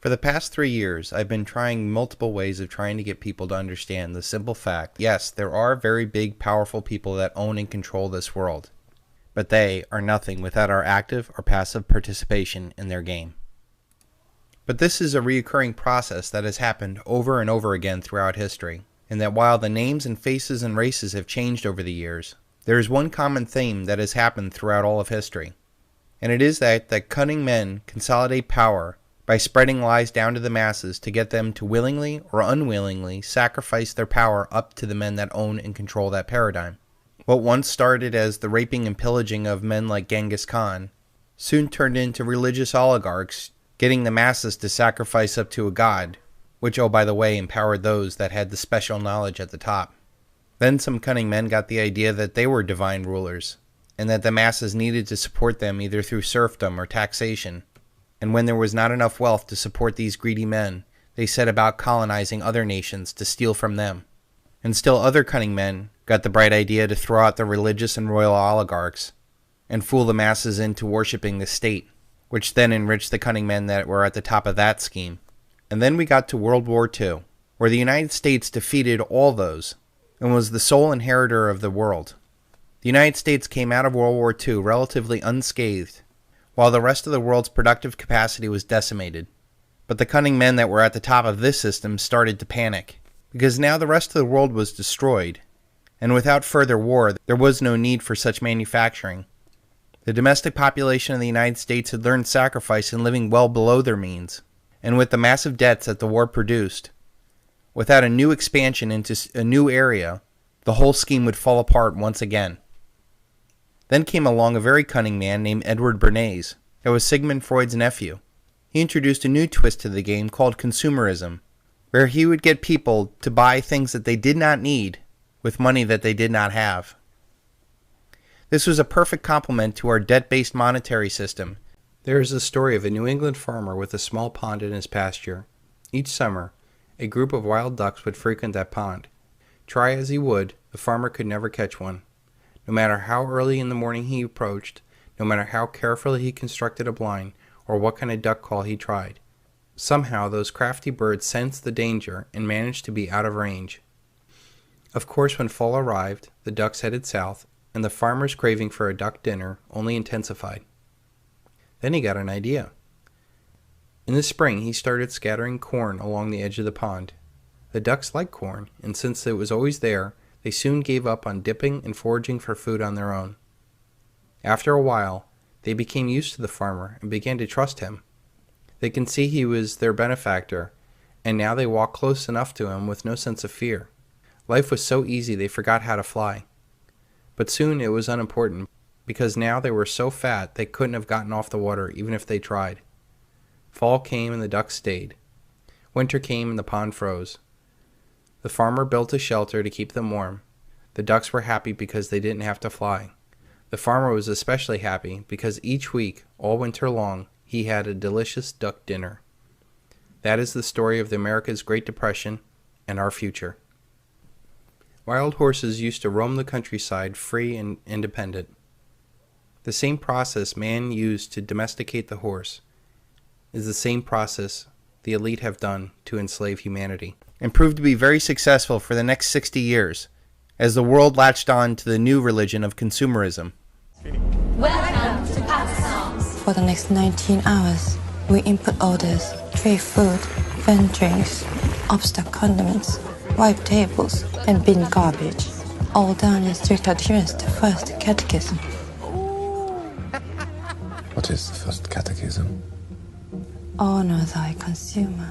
For the past 3 years, I've been trying multiple ways of trying to get people to understand the simple fact, yes, there are very big, powerful people that own and control this world, but they are nothing without our active or passive participation in their game. But this is a recurring process that has happened over and over again throughout history, and that while the names and faces and races have changed over the years, there is one common theme that has happened throughout all of history, and it is that cunning men consolidate power by spreading lies down to the masses to get them to willingly or unwillingly sacrifice their power up to the men that own and control that paradigm. What once started as the raping and pillaging of men like Genghis Khan soon turned into religious oligarchs getting the masses to sacrifice up to a god, which, oh by the way, empowered those that had the special knowledge at the top. Then some cunning men got the idea that they were divine rulers, and that the masses needed to support them either through serfdom or taxation. And when there was not enough wealth to support these greedy men, they set about colonizing other nations to steal from them. And still other cunning men got the bright idea to throw out the religious and royal oligarchs and fool the masses into worshipping the state, which then enriched the cunning men that were at the top of that scheme. And then we got to World War II, where the United States defeated all those and was the sole inheritor of the world. The United States came out of World War II relatively unscathed, while the rest of the world's productive capacity was decimated. But the cunning men that were at the top of this system started to panic, because now the rest of the world was destroyed, and without further war, there was no need for such manufacturing. The domestic population of the United States had learned sacrifice in living well below their means, and with the massive debts that the war produced, without a new expansion into a new area, the whole scheme would fall apart once again. Then came along a very cunning man named Edward Bernays, that was Sigmund Freud's nephew. He introduced a new twist to the game called Consumerism, where he would get people to buy things that they did not need with money that they did not have. This was a perfect complement to our debt-based monetary system. There is a story of a New England farmer with a small pond in his pasture. Each summer, a group of wild ducks would frequent that pond. Try as he would, the farmer could never catch one. No matter how early in the morning he approached, no matter how carefully he constructed a blind, or what kind of duck call he tried, somehow those crafty birds sensed the danger and managed to be out of range. Of course, when fall arrived, the ducks headed south, and the farmer's craving for a duck dinner only intensified. Then he got an idea. In the spring, he started scattering corn along the edge of the pond. The ducks liked corn, and since it was always there, they soon gave up on dipping and foraging for food on their own. After a while, they became used to the farmer and began to trust him. They could see he was their benefactor, and now they walked close enough to him with no sense of fear. Life was so easy they forgot how to fly. But soon it was unimportant, because now they were so fat they couldn't have gotten off the water even if they tried. Fall came and the ducks stayed. Winter came and the pond froze. The farmer built a shelter to keep them warm. The ducks were happy because they didn't have to fly. The farmer was especially happy because each week, all winter long, he had a delicious duck dinner. That is the story of America's Great Depression and our future. Wild horses used to roam the countryside free and independent. The same process man used to domesticate the horse is the same process the elite have done to enslave humanity, and proved to be very successful for the next 60 years, as the world latched on to the new religion of consumerism. Welcome to Past Songs. For the next 19 hours, we input orders, tray food, vend drinks, upstock condiments, wipe tables, and bin garbage, all done in strict adherence to First Catechism. What is the First Catechism? Honor thy consumer.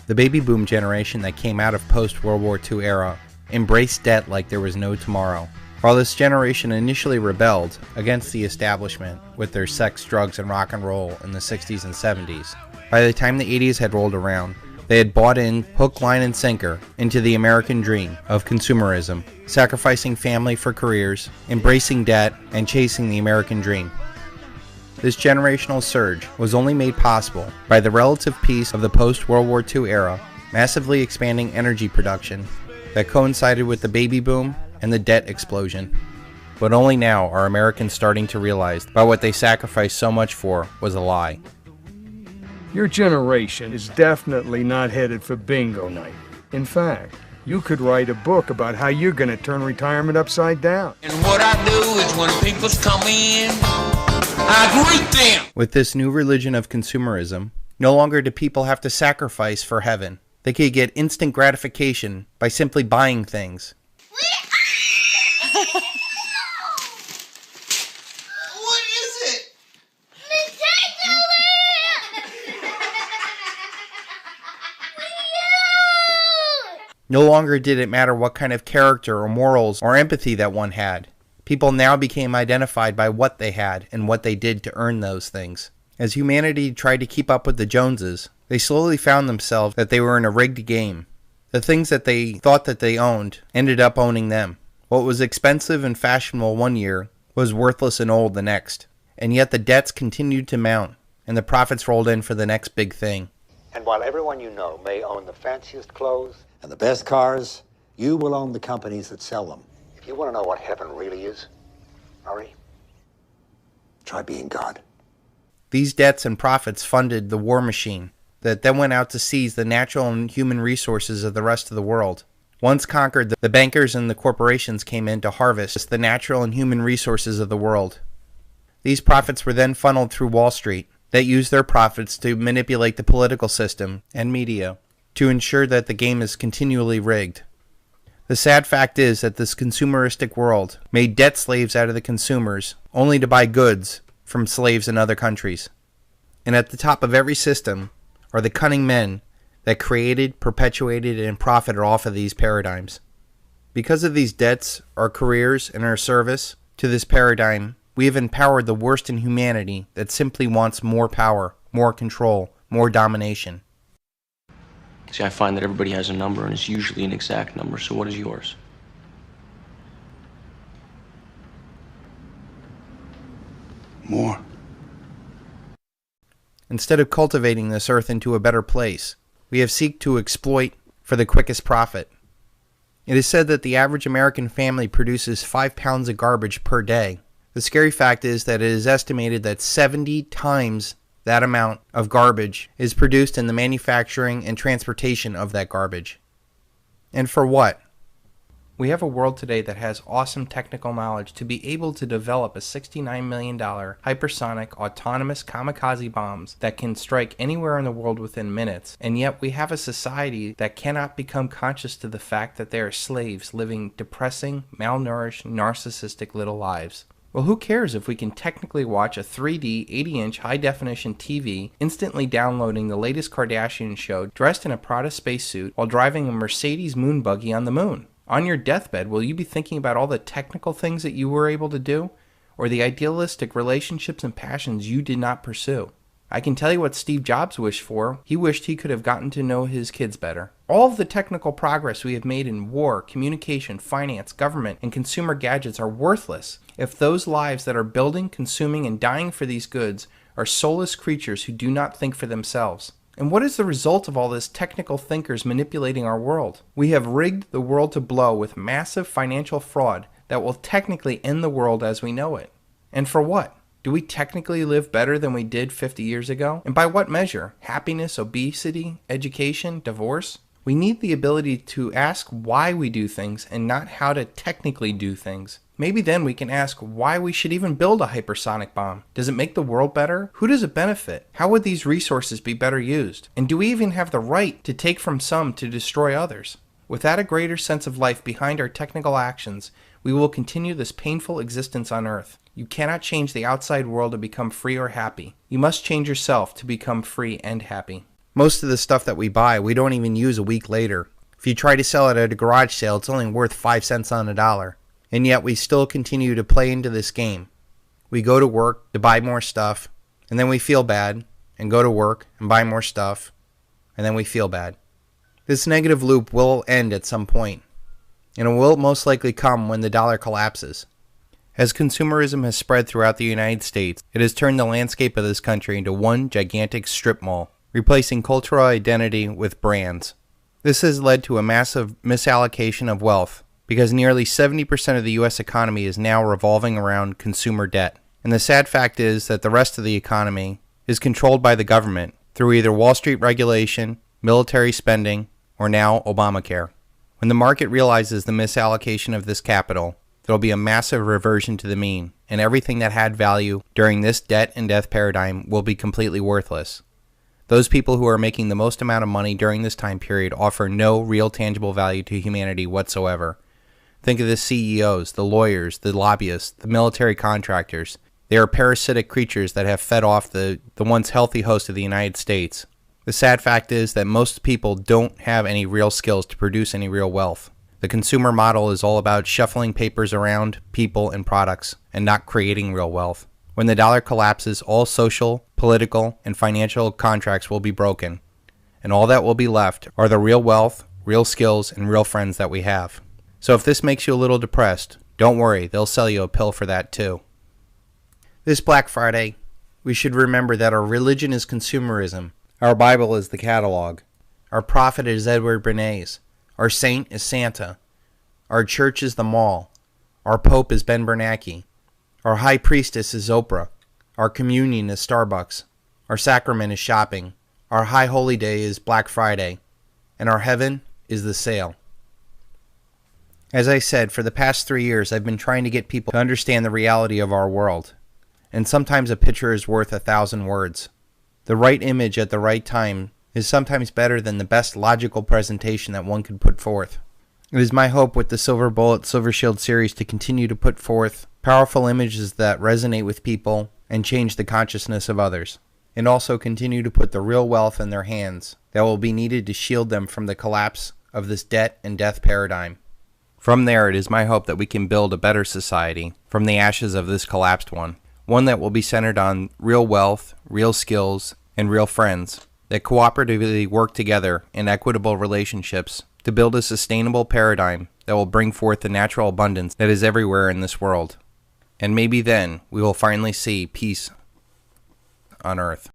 The baby boom generation that came out of post-World War II era embraced debt like there was no tomorrow. While this generation initially rebelled against the establishment with their sex, drugs, and rock and roll in the 60s and 70s, by the time the 80s had rolled around, they had bought in hook, line, and sinker into the American dream of consumerism, sacrificing family for careers, embracing debt, and chasing the American dream. This generational surge was only made possible by the relative peace of the post-World War II era, massively expanding energy production that coincided with the baby boom and the debt explosion. But only now are Americans starting to realize that what they sacrificed so much for was a lie. Your generation is definitely not headed for bingo night. In fact, you could write a book about how you're going to turn retirement upside down. And what I do is when people come in, I greet them. With this new religion of consumerism, no longer do people have to sacrifice for heaven. They could get instant gratification by simply buying things. What is it? No longer did it matter what kind of character or morals or empathy that one had. People now became identified by what they had and what they did to earn those things. As humanity tried to keep up with the Joneses, they slowly found themselves that they were in a rigged game. The things that they thought that they owned ended up owning them. What was expensive and fashionable one year was worthless and old the next. And yet the debts continued to mount, and the profits rolled in for the next big thing. And while everyone you know may own the fanciest clothes and the best cars, you will own the companies that sell them. If you want to know what heaven really is, Murray, try being God. These debts and profits funded the war machine that then went out to seize the natural and human resources of the rest of the world. Once conquered, the bankers and the corporations came in to harvest the natural and human resources of the world. These profits were then funneled through Wall Street, that used their profits to manipulate the political system and media to ensure that the game is continually rigged. The sad fact is that this consumeristic world made debt slaves out of the consumers only to buy goods from slaves in other countries. And at the top of every system are the cunning men that created, perpetuated, and profited off of these paradigms. Because of these debts, our careers, and our service to this paradigm, we have empowered the worst in humanity that simply wants more power, more control, more domination. See, I find that everybody has a number, and it's usually an exact number, so what is yours? More. Instead of cultivating this earth into a better place, we have sought to exploit for the quickest profit. It is said that the average American family produces 5 pounds of garbage per day. The scary fact is that it is estimated that 70 times that amount of garbage is produced in the manufacturing and transportation of that garbage. And for what? We have a world today that has awesome technical knowledge to be able to develop a $69 million hypersonic autonomous kamikaze bombs that can strike anywhere in the world within minutes, and yet we have a society that cannot become conscious to the fact that they are slaves living depressing, malnourished, narcissistic little lives. Well, who cares if we can technically watch a 3D 80-inch high-definition TV, instantly downloading the latest Kardashian show, dressed in a Prada spacesuit while driving a Mercedes moon buggy on the moon? On your deathbed, will you be thinking about all the technical things that you were able to do, or the idealistic relationships and passions you did not pursue? I can tell you what Steve Jobs wished for. He wished he could have gotten to know his kids better. All of the technical progress we have made in war, communication, finance, government, and consumer gadgets are worthless if those lives that are building, consuming, and dying for these goods are soulless creatures who do not think for themselves. And what is the result of all this technical thinkers manipulating our world? We have rigged the world to blow with massive financial fraud that will technically end the world as we know it. And for what? Do we technically live better than we did 50 years ago? And by what measure? Happiness, obesity, education, divorce? We need the ability to ask why we do things and not how to technically do things. Maybe then we can ask why we should even build a hypersonic bomb. Does it make the world better? Who does it benefit? How would these resources be better used? And do we even have the right to take from some to destroy others? Without a greater sense of life behind our technical actions, we will continue this painful existence on Earth. You cannot change the outside world to become free or happy. You must change yourself to become free and happy. Most of the stuff that we buy, we don't even use a week later. If you try to sell it at a garage sale, it's only worth 5 cents on the dollar. And yet we still continue to play into this game. We go to work to buy more stuff, and then we feel bad, and go to work and buy more stuff, and then we feel bad. This negative loop will end at some point, and it will most likely come when the dollar collapses. As consumerism has spread throughout the United States, it has turned the landscape of this country into one gigantic strip mall, replacing cultural identity with brands. This has led to a massive misallocation of wealth, because nearly 70% of the U.S. economy is now revolving around consumer debt. And the sad fact is that the rest of the economy is controlled by the government through either Wall Street regulation, military spending, or now Obamacare. When the market realizes the misallocation of this capital, there will be a massive reversion to the mean, and everything that had value during this debt and death paradigm will be completely worthless. Those people who are making the most amount of money during this time period offer no real tangible value to humanity whatsoever. Think of the CEOs, the lawyers, the lobbyists, the military contractors. They are parasitic creatures that have fed off the once healthy host of the United States. The sad fact is that most people don't have any real skills to produce any real wealth. The consumer model is all about shuffling papers around people and products and not creating real wealth. When the dollar collapses, all social, political, and financial contracts will be broken, and all that will be left are the real wealth, real skills, and real friends that we have. So if this makes you a little depressed, don't worry, they'll sell you a pill for that too. This Black Friday, we should remember that our religion is consumerism, our Bible is the catalog, our prophet is Edward Bernays, our saint is Santa, our church is the mall, our pope is Ben Bernanke, our high priestess is Oprah, our communion is Starbucks, our sacrament is shopping, our high holy day is Black Friday, and our heaven is the sale. As I said, for the past 3 years I've been trying to get people to understand the reality of our world, and sometimes a picture is worth 1,000 words. The right image at the right time is sometimes better than the best logical presentation that one could put forth. It is my hope with the Silver Bullet, Silver Shield series to continue to put forth powerful images that resonate with people and change the consciousness of others, and also continue to put the real wealth in their hands that will be needed to shield them from the collapse of this debt and death paradigm. From there, it is my hope that we can build a better society from the ashes of this collapsed one that will be centered on real wealth, real skills, and real friends that cooperatively work together in equitable relationships to build a sustainable paradigm that will bring forth the natural abundance that is everywhere in this world. And maybe then we will finally see peace on earth.